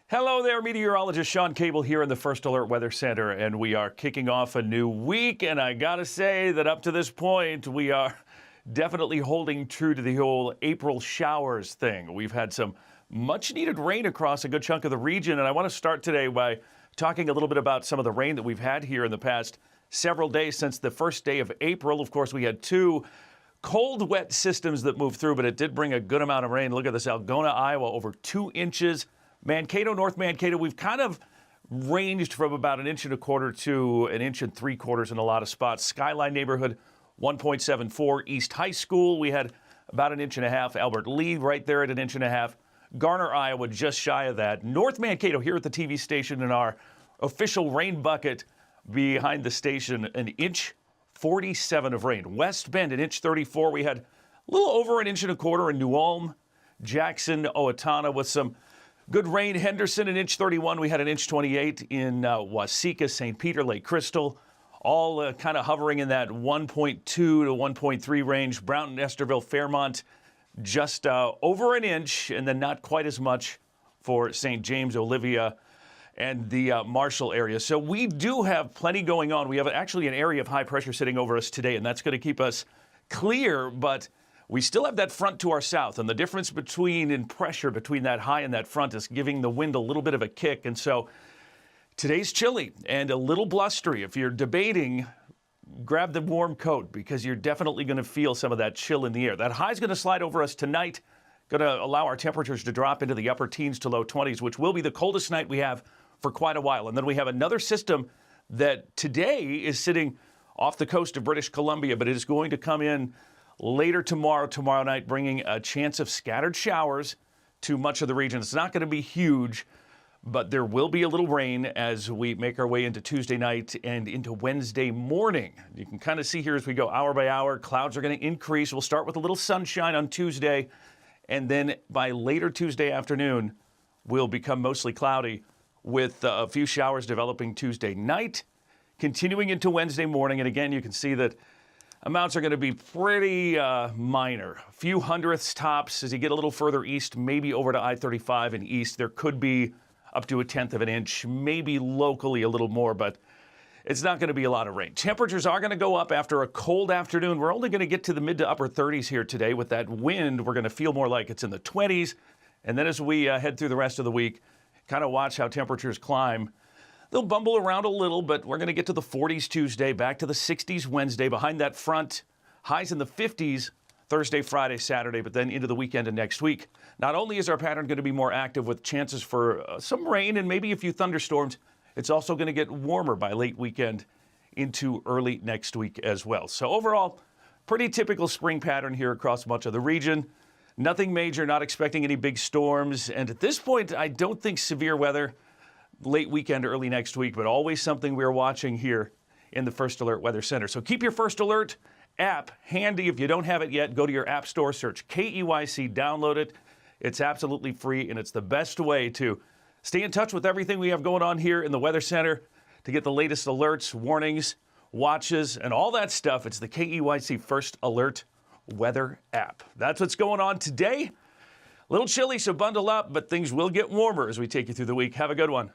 Hello there, Meteorologist Shawn Cable here in the First Alert Weather Center, and we are kicking off a new week, and I gotta say that up to this point, we are definitely holding true to the whole April showers thing. We've had some much-needed rain across a good chunk of the region, and I want to start today by talking a little bit about some of the rain that we've had here in the past several days since the first day of April. Of course, we had two cold, wet systems that moved through, but it did bring a good amount of rain. Look at this, Algona, Iowa, over 2 inches. Mankato, North Mankato, we've kind of ranged from about 1.25 inches to 1.75 inches in a lot of spots. Skyline neighborhood, 1.74. East High School, we had about 1.5 inches. Albert Lee right there at 1.5 inches. Garner, Iowa, just shy of that. North Mankato here at the TV station in our official rain bucket behind the station, 1.47 inches of rain. West Bend, 1.34 inches. We had a little over 1.25 inches in New Ulm, Jackson, Owatonna with some good rain. Henderson, 1.31 inches. We had 1.28 inches in Waseca, St. Peter, Lake Crystal, all kind of hovering in that 1.2 to 1.3 range. Brownton, Esterville, Fairmont, just over 1 inch, and then not quite as much for St. James, Olivia, and the Marshall area. So we do have plenty going on. We have actually an area of high pressure sitting over us today, and that's going to keep us clear, but we still have that front to our south, and the difference in pressure between that high and that front is giving the wind a little bit of a kick. And so today's chilly and a little blustery. If you're debating, grab the warm coat because you're definitely going to feel some of that chill in the air. That high is going to slide over us tonight, going to allow our temperatures to drop into the upper teens to low 20s, which will be the coldest night we have for quite a while. And then we have another system that today is sitting off the coast of British Columbia, but it is going to come in later tomorrow night, bringing a chance of scattered showers to much of the region. It's not going to be huge, but there will be a little rain as we make our way into Tuesday night and into Wednesday morning. You can kind of see here as we go hour by hour, clouds are going to increase. We'll start with a little sunshine on Tuesday, and then by later Tuesday afternoon, we'll become mostly cloudy with a few showers developing Tuesday night, continuing into Wednesday morning. And again, you can see that amounts are going to be pretty minor. A few hundredths tops as you get a little further east, maybe over to I-35 and east. There could be up to 1/10 of an inch, maybe locally a little more, but it's not going to be a lot of rain. Temperatures are going to go up after a cold afternoon. We're only going to get to the mid to upper 30s here today. With that wind, we're going to feel more like it's in the 20s. And then as we head through the rest of the week, kind of watch how temperatures climb. They'll bumble around a little, but we're going to get to the 40s Tuesday, back to the 60s Wednesday. Behind that front, highs in the 50s Thursday, Friday, Saturday, but then into the weekend and next week. Not only is our pattern going to be more active with chances for some rain and maybe a few thunderstorms, it's also going to get warmer by late weekend into early next week as well. So overall, pretty typical spring pattern here across much of the region. Nothing major, not expecting any big storms. And at this point, I don't think severe weather late weekend, early next week, but always something we're watching here in the First Alert Weather Center. So keep your First Alert app handy. If you don't have it yet, go to your app store, search KEYC, download it. It's absolutely free, and it's the best way to stay in touch with everything we have going on here in the Weather Center, to get the latest alerts, warnings, watches, and all that stuff. It's the KEYC First Alert Weather app. That's what's going on today. A little chilly, so bundle up, but things will get warmer as we take you through the week. Have a good one.